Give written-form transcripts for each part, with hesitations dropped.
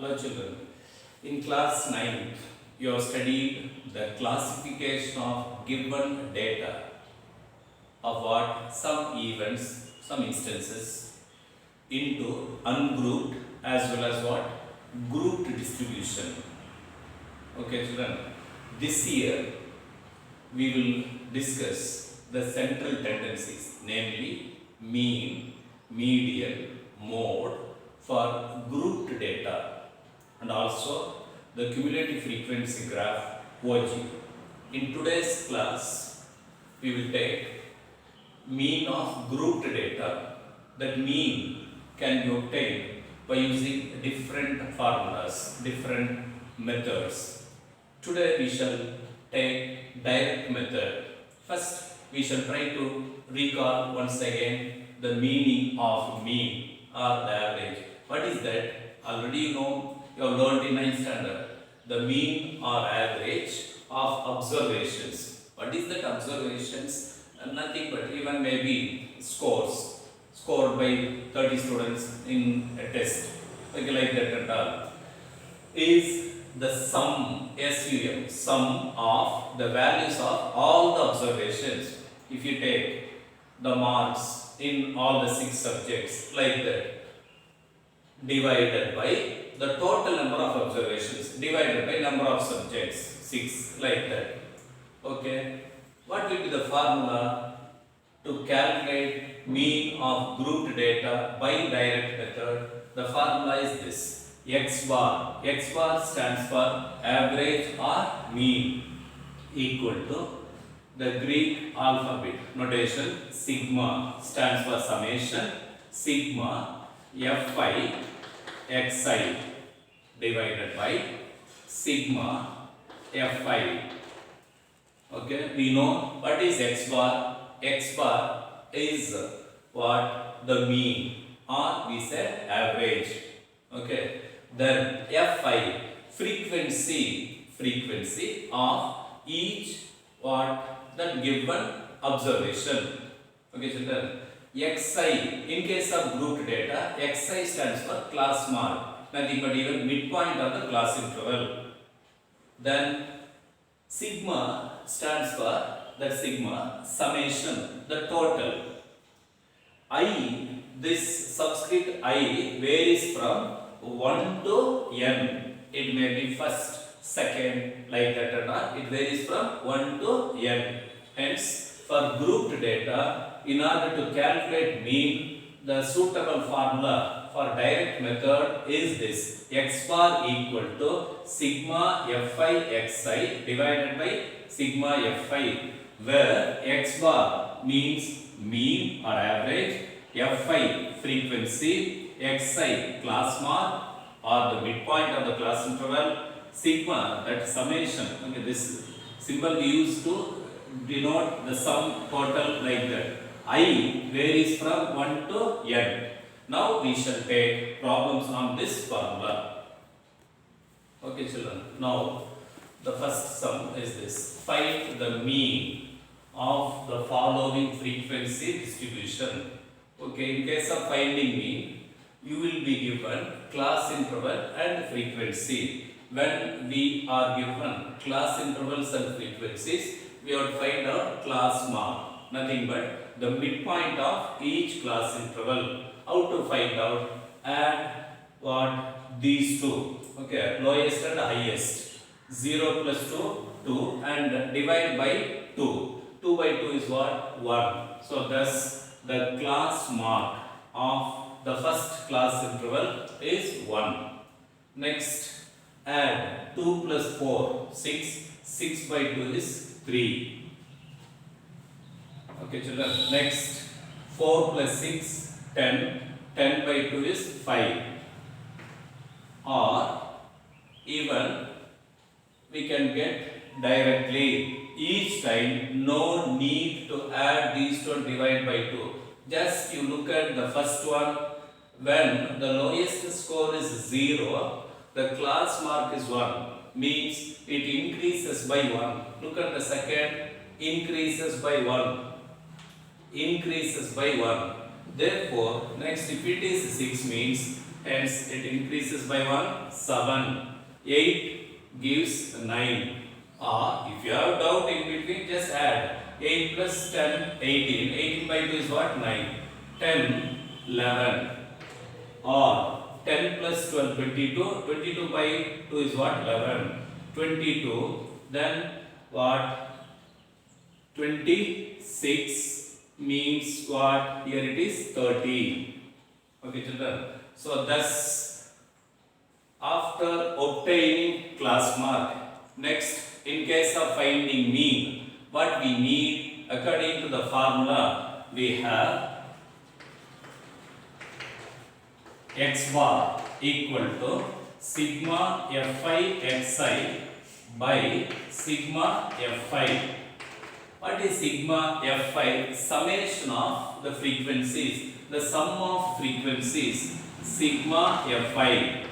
Hello children. In class 9, you have studied the classification of given data of what some events, some instances into ungrouped as well as what grouped distribution. Okay children, this year we will discuss the central tendencies, namely mean, median, mode for grouped data and also the cumulative frequency graph OG. In today's class, we will take mean of grouped data. That mean can be obtained by using different formulas, different methods. Today we shall take direct method. First, we shall try to recall once again the meaning of mean or the average. What is that? Already you know, you have learned in 9th standard, the mean or average of observations. What is that observations? Nothing but even maybe scores, scored by 30 students in a test, like that and all, is the sum, SUM, sum of the values of all the observations. If you take the marks in all the 6 subjects, like that, divided by the total number of observations divided by number of subjects, 6, like that. Okay, what will be the formula to calculate mean of grouped data by direct method? The formula is this: x bar. X bar stands for average or mean, equal to the Greek alphabet notation. Sigma stands for summation, sigma fi xi divided by sigma fi. Okay, we know what is x bar. X bar is what? The mean, or we say average. Okay, then fi, frequency of each what? That given observation. Okay children, xi, in case of grouped data, xi stands for class mark, nothing but even midpoint of the class interval. Then sigma stands for that sigma summation, the total. I, this subscript I varies from 1 to n. It may be first, second, like that or not. It varies from 1 to n. Hence, for grouped data, in order to calculate mean, the suitable formula for direct method is this: x bar equal to sigma fi xi divided by sigma fi, where x bar means mean or average, fi frequency, xi class mark or the midpoint of the class interval, sigma that summation. Okay, this symbol we use to denote the sum total, like that. I varies from 1 to n. Now we shall take problems on this formula. Okay children, now the first sum is this: find the mean of the following frequency distribution. Okay, in case of finding mean, you will be given class interval and frequency. When we are given class intervals and frequencies, we have to find out class mark, nothing but the midpoint of each class interval. How to find out? Add what? These two. Okay, lowest and highest. 0 plus 2, 2, and divide by 2. 2 by 2 is what? 1. So thus the class mark of the first class interval is 1. Next, add 2 plus 4, 6. 6 by 2 is 3. Okay children. Next, 4 plus 6, 10. 10 by 2 is 5. Or even we can get directly. Each time, no need to add these two and divide by 2. Just you look at the first one. When the lowest score is 0, the class mark is 1. Means it increases by 1. Look at the second, increases by 1. Increases by 1. Therefore, next if it is 6 means hence it increases by 1, 7. 8 gives 9. Or if you have doubt in between, just add 8 plus 10, 18. 18 by 2 is what? 9. 10, 11. Or 10 plus 12, 22. 22 by 2 is what? 11. 22. Then what? 26 means what? Here it is 30. Okay, children. So thus, after obtaining class mark, next, in case of finding mean, what we need according to the formula, we have x bar equal to sigma fi xi by sigma fi. What is sigma fi? Summation of the frequencies, the sum of frequencies, sigma fi.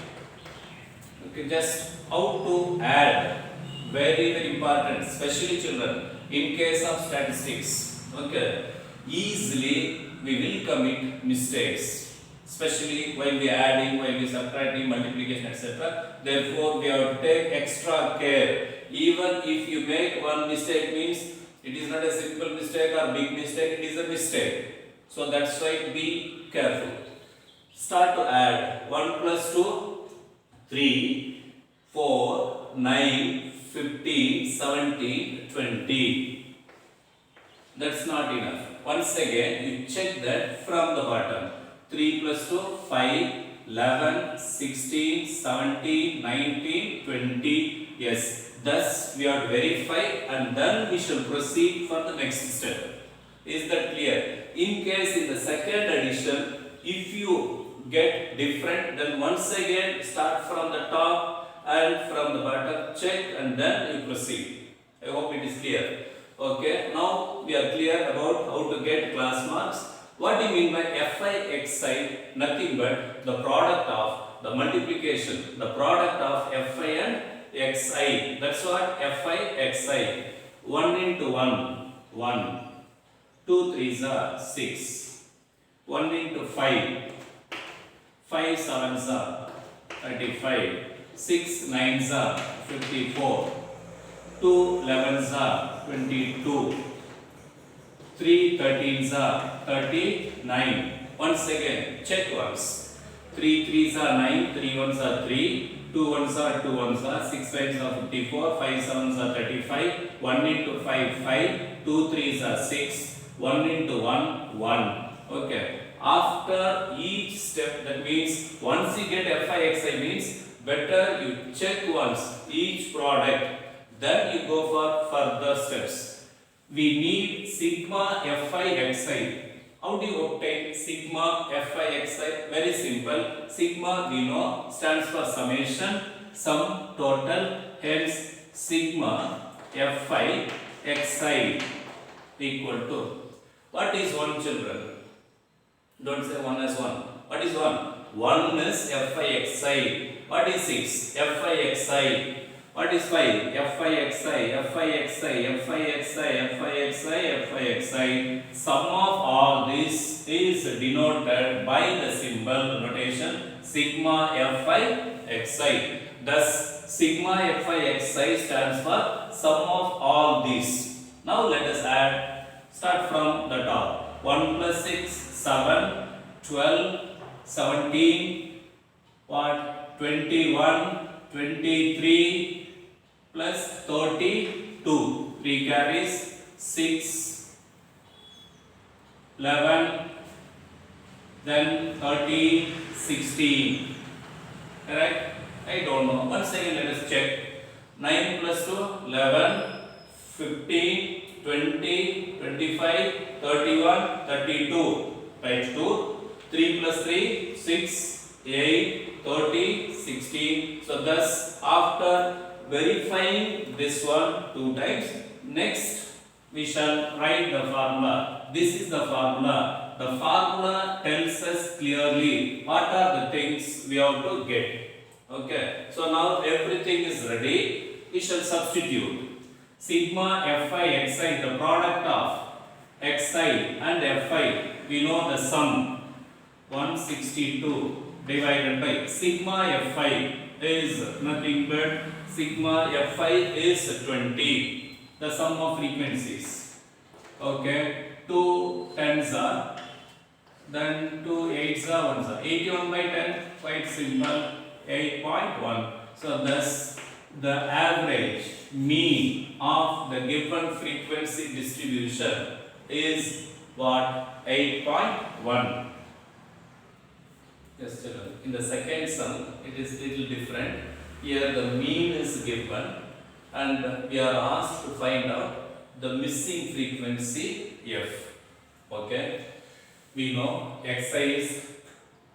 Okay, just how to add, very important, especially children, in case of statistics. Okay, easily we will commit mistakes, especially while we adding, while we subtracting, multiplication, etc. Therefore, we have to take extra care. Even if you make one mistake, means it is not a simple mistake or big mistake, it is a mistake. So that's why be careful. Start to add. 1 plus 2, 3, 4, 9, 15, 17, 20. That's not enough. Once again, you check that from the bottom. 3 plus 2, 5, 11, 16, 17, 19, 20. Yes. Thus, we have to verify and then we shall proceed for the next step. Is that clear? In case in the second addition, if you get different, then once again start from the top and from the bottom, check and then you proceed. I hope it is clear. Okay, now we are clear about how to get class marks. What do you mean by fi xi? Nothing but the product of the multiplication, the product of fi and xi. That's what fi xi. 1 into 1, 1. 2 3s are 6. 1 into 5. 5 7s are 35. 6 9s are 54. 2 11s are 22. 3 13s are 39. Once again, check once. 3 3s are 9, 3 1s are 3. 2 1s are 2 1s are 6 5s are 54, 5 7s are 35, 1 into 5 5, 2 3s are 6, 1 into 1 1. Okay. After each step, that means once you get fi xi means better you check once each product, then you go for further steps. We need sigma fi xi. How do you obtain sigma fi xi? Very simple. Sigma we know stands for summation, sum, total. Hence sigma fi xi equal to, what is 1, children? Don't say 1 as 1. What is 1? 1 is fi xi. What is 6? fi xi. What is 5? fi xi, fi xi, fi xi, fi xi, fi xi. Sum of all this is denoted by the symbol notation sigma fi xi. Thus, sigma fi xi stands for sum of all these. Now let us add. Start from the top. 1 plus 6, 7, 12, 17, what? 21, 23, plus 32. 3 carries, 6, 11, then 13, 16. Correct? I don't know. Once again, let us check. 9 plus 2, 11, 15, 20, 25, 31, 32. Write 2. 3 plus 3, 6, 8, 30, 16. So thus, after verifying this one 2 times, next we shall write the formula. This is the formula. The formula tells us clearly what are the things we have to get. Okay. So now everything is ready. We shall substitute. Sigma fi xi, the product of xi and fi. We know the sum 162 divided by sigma Fi is nothing but sigma Fi is 20. The sum of frequencies. Okay, 2 tens are, then 2 eights are 1s are. 81 by 10, quite simple, 8.1. So thus the average mean of the given frequency distribution is what? 8.1. Yes, children. In the second sum, it is little different. Here the mean is given and we are asked to find out the missing frequency f. Okay. We know xi is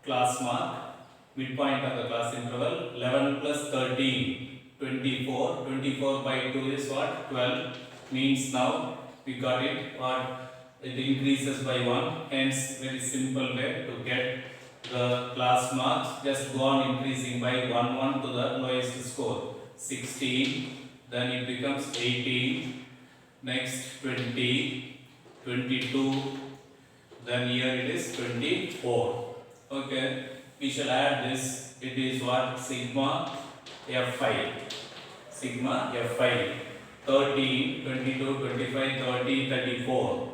class mark, midpoint of the class interval, 11 plus 13, 24. 24 by 2 is what? 12. Means now we got it, what? It increases by 1. Hence, very simple way to get the class marks. Just go on increasing by 1 to the lowest score. 16. Then it becomes 18. Next 20, 22. Then here it is 24. Okay, we shall add this. It is what? Sigma Fi. Sigma Fi. 13, 22, 25, 30, 34.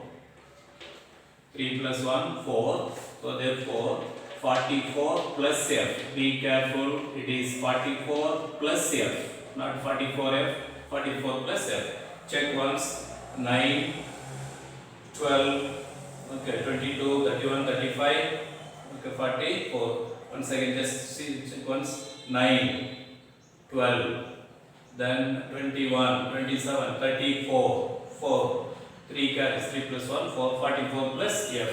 3 plus 1, 4. So therefore, 44 plus F. Be careful, it is 44 plus F, not 44F, 44 plus F. Check once. 9, 12. Okay, 22, 31, 35, okay, 44. Once again, just see, check once. 9, 12, then 21, 27, 34, 4, 3 carries, 3 plus 1, 4, 44 plus F.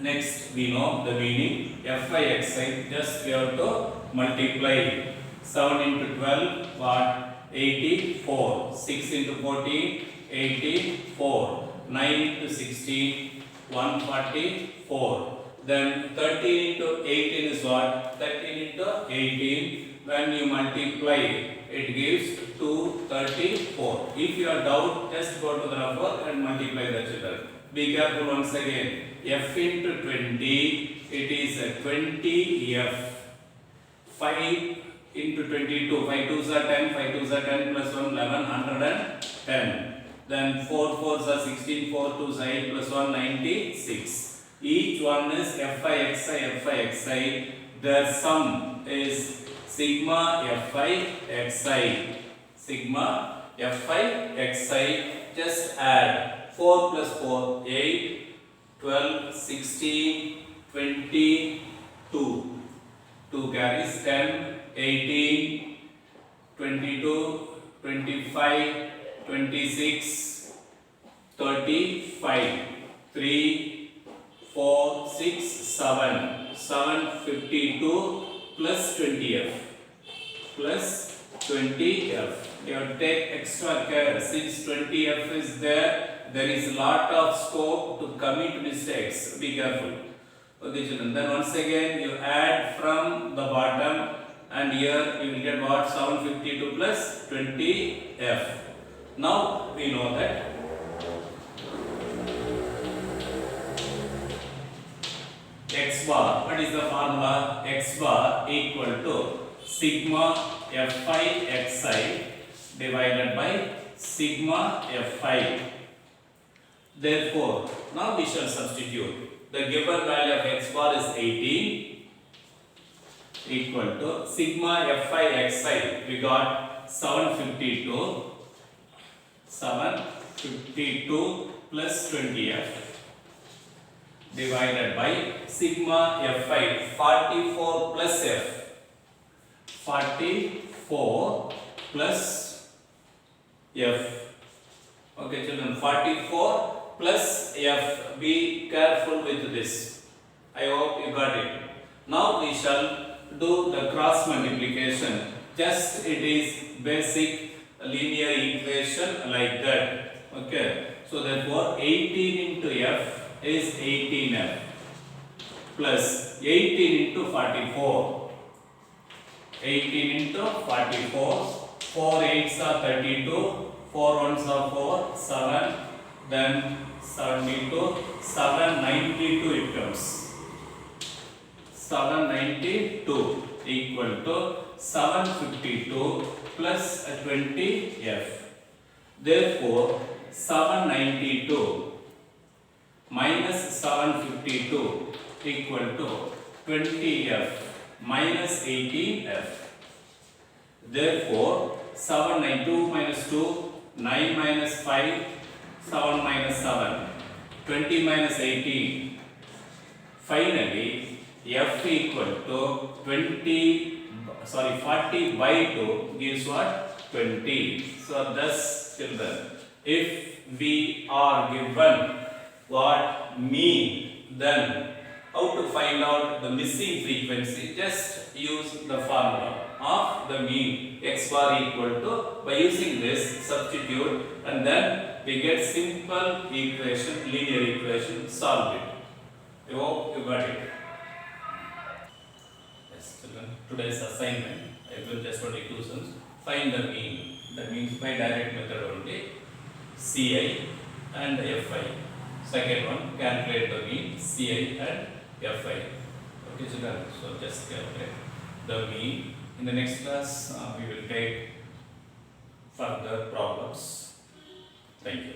Next, we know the meaning. Fi xi, just we have to multiply. 7 into 12, what? 84. 6 into 14, 84. 9 into 16, 144. Then 13 into 18 is what? 13 into 18. When you multiply, it gives 234. If you are doubt, just go to the number and multiply the children. Be careful once again. F into 20, it is 20 F. 5 into 22, 5 2s are 10, 5 2s are 10 plus 1, 11, 110. Then 4 4s are 16, 4 2s are 8 plus 1, 96. Each one is Fi xi. Their sum is sigma Fi xi. Sigma Fi xi. Just add 4 plus 4, 8, 12, 16, 22. 2 carries 10, 18, 22, 25, 26, 35, 3, 4, 6, 7, 752 plus 20F. Plus 20F. You have to take extra care. Since 20F is there, there is a lot of scope to commit mistakes. Be careful. Okay, children. Then once again, you add from the bottom, and here you will get what? 752 plus 20F. Now we know that x bar, what is the formula? X bar equal to sigma Fi xi divided by sigma Fi. Therefore, now we shall substitute. The given value of x bar is 18 equal to sigma Fi xi. We got 752 plus 20F divided by sigma Fi 44 plus F. 44 plus F. Okay, children, 44 plus F. Be careful with this. I hope you got it. Now we shall do the cross multiplication. Just it is basic linear equation like that. Okay. So therefore 18 into F is 18F plus 18 into 44. 18 into 44. 4 8s are 32. 4 1s are 4. 7. Then 72. 792 it comes. 792 equal to 752 plus 20f. Therefore, 792 minus 752 equal to 20f minus 18f. Therefore, 792 minus 2, 9 minus 5, 7 minus 7, 20 minus 18. Finally, f equal to 40 by 2 gives what? 20. So, thus children, if we are given what mean, then how to find out the missing frequency? Just use the formula of the mean x bar equal to, by using this substitute, and then we get simple equation, linear equation, solve it. I hope you got it. Yes, children, today's assignment, I will just only two sums. Find the mean. That means by direct method only, CI and FI. Second one, calculate the mean, CI and FI. Okay, children, so just calculate the mean. In the next class, we will take further problems. Thank you.